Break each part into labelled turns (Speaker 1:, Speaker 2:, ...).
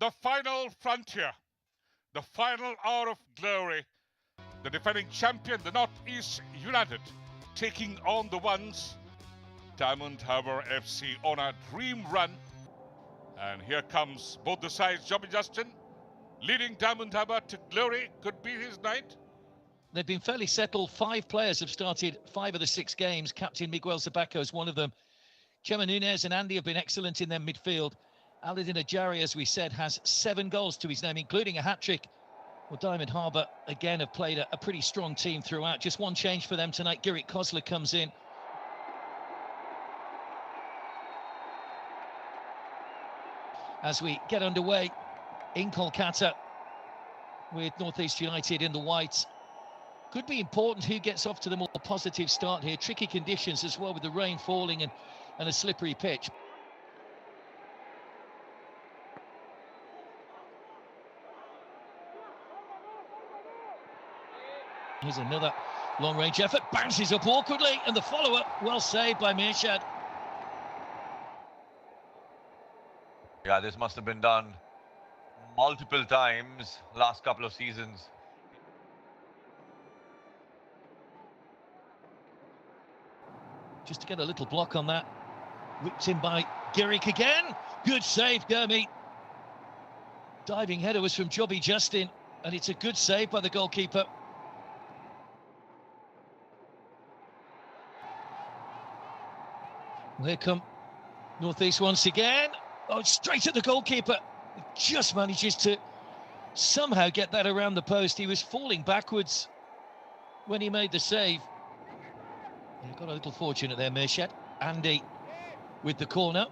Speaker 1: The final frontier, the final hour of glory. The defending champion, the Northeast United, taking on the ones, Daimond Harbour FC, on a dream run. And here comes both the sides. Joby Justin leading Daimond Harbour to glory. Could be his night.
Speaker 2: They've been fairly settled. 5 players have started 5 of the 6 games. Captain Miguel Zabaco is one of them. Chema Nunez and Andy have been excellent in their midfield. Aladin Ajari, as we said, has 7 goals to his name, including a hat-trick. Well, Daimond Harbour, again, have played a pretty strong team throughout. Just one change for them tonight. Gerrit Kozler comes in. As we get underway in Kolkata with Northeast United in the white. Could be important who gets off to the more positive start here. Tricky conditions as well, with the rain falling and a slippery pitch. Here's another long-range effort, bounces up awkwardly, and the follow-up, well saved by Mirshad.
Speaker 3: Yeah, this must have been done multiple times last couple of seasons.
Speaker 2: Just to get a little block on that. Whipped in by Gerrit again. Good save, Gurmeet. Diving header was from Joby Justin, and it's a good save by the goalkeeper. Here come Northeast once again. Oh, straight at the goalkeeper. Just manages to somehow get that around the post. He was falling backwards when he made the save. Yeah, got a little fortunate there, Mirshad. Andy with the corner.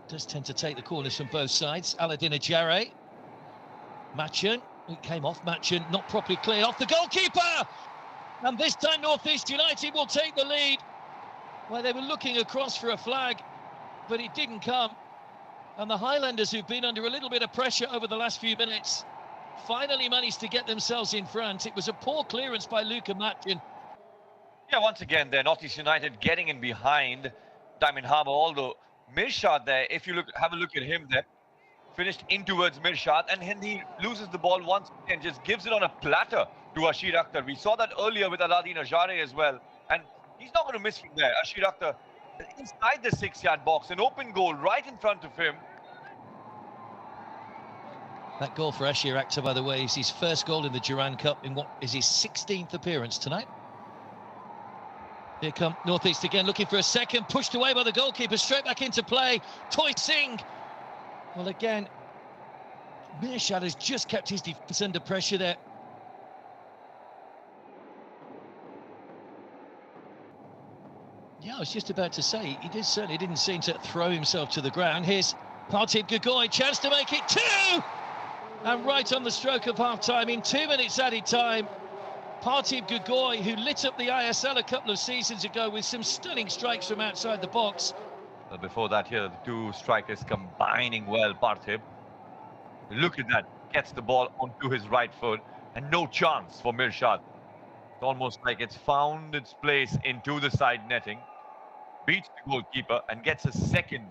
Speaker 2: Does tend to take the corners from both sides. Aladin Ajari. Machen. It came off Machen. Not properly cleared off the goalkeeper. And this time Northeast United will take the lead. Well, they were looking across for a flag, but it didn't come. And the Highlanders, who've been under a little bit of pressure over the last few minutes, finally managed to get themselves in front. It was a poor clearance by Luka Machen.
Speaker 3: Yeah, once again, there, Northeast United getting in behind Daimond Harbour. Although Mirshad there, if you have a look at him there, finished in towards Mirshad, and then he loses the ball once and just gives it on a platter to Ashir Akhtar. We saw that earlier with Aladin Ajari as well, and he's not going to miss from there. Ashir Akhtar inside the 6-yard box, an open goal right in front of him.
Speaker 2: That goal for Ashir Akhtar, by the way, is his first goal in the Durand Cup in what is his 16th appearance tonight. Here come Northeast again, looking for a second, pushed away by the goalkeeper, straight back into play. Toy Singh. Well, again, Mirshad has just kept his defence under pressure there. Yeah, I was just about to say, he certainly didn't seem to throw himself to the ground. Here's Partib Gogoi, chance to make it 2! And right on the stroke of half-time, in 2 minutes added time, Partib Gogoi, who lit up the ISL a couple of seasons ago with some stunning strikes from outside the box.
Speaker 3: Well, before that here, the two strikers combining well. Partib, look at that, gets the ball onto his right foot, and no chance for Mirshad. It's almost like it's found its place into the side netting, beats the goalkeeper and gets a second.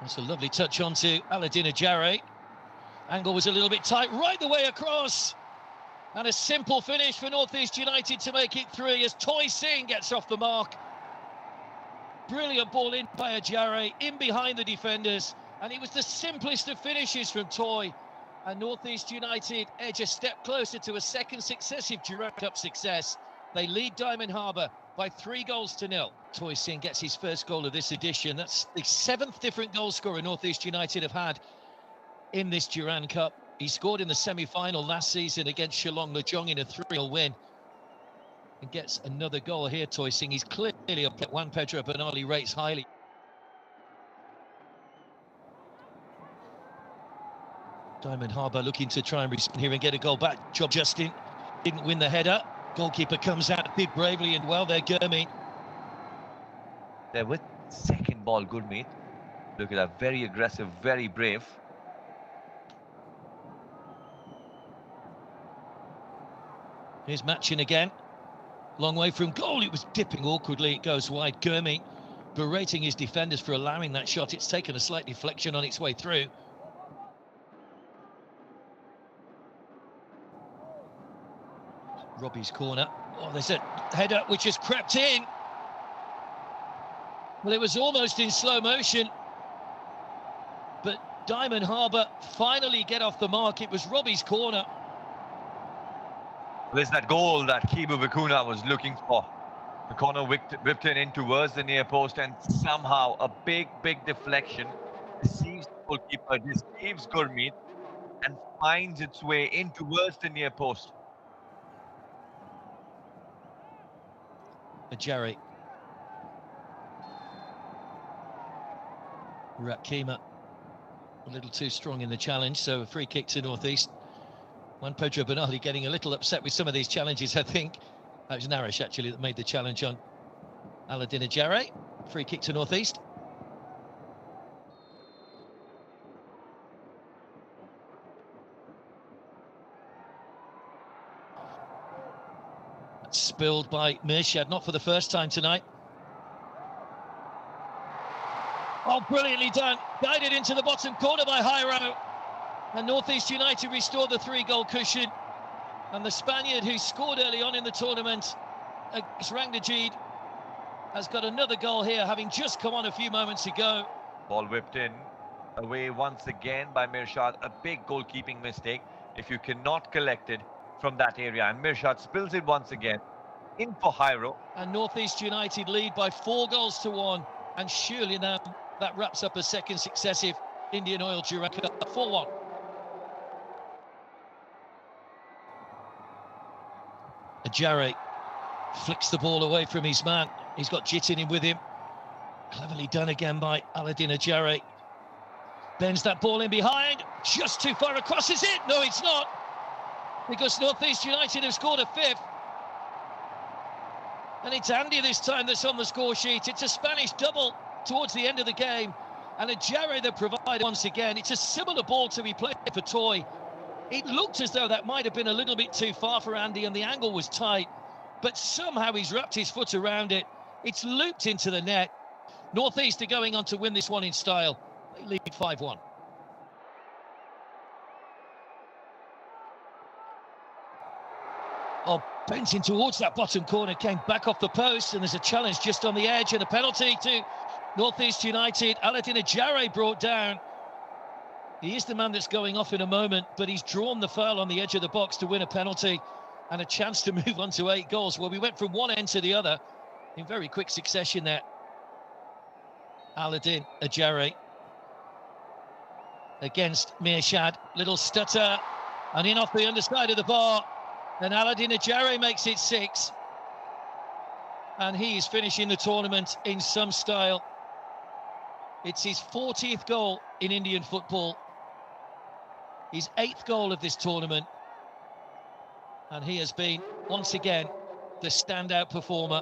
Speaker 2: That's a lovely touch onto Aladin Ajari. Angle was a little bit tight, right the way across. And a simple finish for Northeast United to make it 3 as Toy Singh gets off the mark. Brilliant ball in by Ajari, in behind the defenders. And it was the simplest of finishes from Toy. And Northeast United edge a step closer to a second successive Durand Cup success. They lead Daimond Harbour by 3-0. Toy Singh gets his first goal of this edition. That's the 7th different goal scorer Northeast United have had in this Durand Cup. He scored in the semi-final last season against Shillong Lejong in a 3-0 win. And gets another goal here, Toy Singh. He's clearly up at Juan Pedro Bernali rates highly. Daimond Harbour looking to try and respond here and get a goal back. Job Justin didn't win the header. Goalkeeper comes out, did bravely and well there, Gurmeet.
Speaker 3: There with second ball, Gurmeet. Look at that, very aggressive, very brave.
Speaker 2: Here's Machin again. Long way from goal. It was dipping awkwardly. It goes wide. Gurmi berating his defenders for allowing that shot. It's taken a slight deflection on its way through. Robbie's corner. Oh, there's a header which has crept in. Well, it was almost in slow motion. But Daimond Harbour finally get off the mark. It was Robbie's corner.
Speaker 3: There's that goal that Kibu Vikuna was looking for. The corner whipped it in towards the near post, and somehow a big deflection deceives the goalkeeper, deceives Gurmeet, and finds its way in towards the near post.
Speaker 2: Ajari. Rakima a little too strong in the challenge, so a free kick to North East. Juan Pedro Bernardi getting a little upset with some of these challenges, I think. That was Narish, actually, that made the challenge on Aladin Ajare. Free kick to North East. That's spilled by Mirshad, not for the first time tonight. Oh, brilliantly done. Guided into the bottom corner by Jairo. And North East United restored the 3-goal cushion. And the Spaniard who scored early on in the tournament against Rangnajid has got another goal here, having just come on a few moments ago.
Speaker 3: Ball whipped in, away once again by Mirshad. A big goalkeeping mistake if you cannot collect it from that area. And Mirshad spills it once again in for Jairo.
Speaker 2: And North East United lead by 4-1. And surely now that wraps up a second successive Indian Oil Durand Cup 4-1. Ajare flicks the ball away from his man. He's got Jitin in with him. Cleverly done again by Aladin Ajare. Bends that ball in behind. Just too far across. Is it? No, it's not. Because North East United have scored a 5th. And it's Andy this time that's on the score sheet. It's a Spanish double towards the end of the game. And Ajare that provided once again. It's a similar ball to be played for Toy. It looked as though that might have been a little bit too far for Andy and the angle was tight. But somehow he's wrapped his foot around it. It's looped into the net. North East are going on to win this one in style. They lead 5-1. Oh, bent in towards that bottom corner, came back off the post, and there's a challenge just on the edge and a penalty to North East United. Aladin Ajare brought down. He is the man that's going off in a moment, but he's drawn the foul on the edge of the box to win a penalty and a chance to move on to 8 goals. Well, we went from one end to the other in very quick succession there. Aladin Ajare against Mirshad. Little stutter and in off the underside of the bar. And Aladin Ajare makes it 6. And he is finishing the tournament in some style. It's his 40th goal in Indian football. His 8th goal of this tournament. And he has been, once again, the standout performer.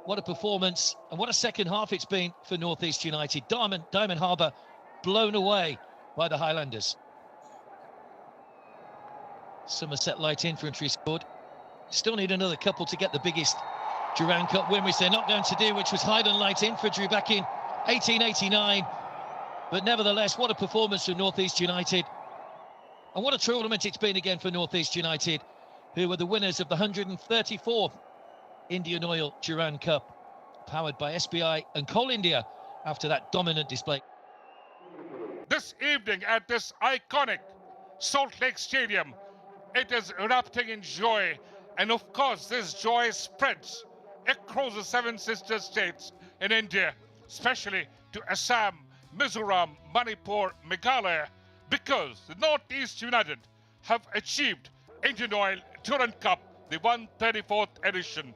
Speaker 2: What a performance, and what a second half it's been for North East United. Daimond Harbour blown away by the Highlanders. Somerset Light Infantry scored. Still need another couple to get the biggest Durand Cup win, which they're not going to do, which was Highland Light Infantry back in 1889. But nevertheless, what a performance for North East United. And what a tournament it's been again for North East United, who were the winners of the 134th Indian Oil Durand Cup, powered by SBI and Coal India after that dominant display.
Speaker 1: This evening at this iconic Salt Lake Stadium, it is erupting in joy. And of course, this joy spreads across the 7 sister states in India, especially to Assam, Mizoram, Manipur, Meghalaya, because the North East United have achieved Indian Oil Durand Cup, the 134th edition.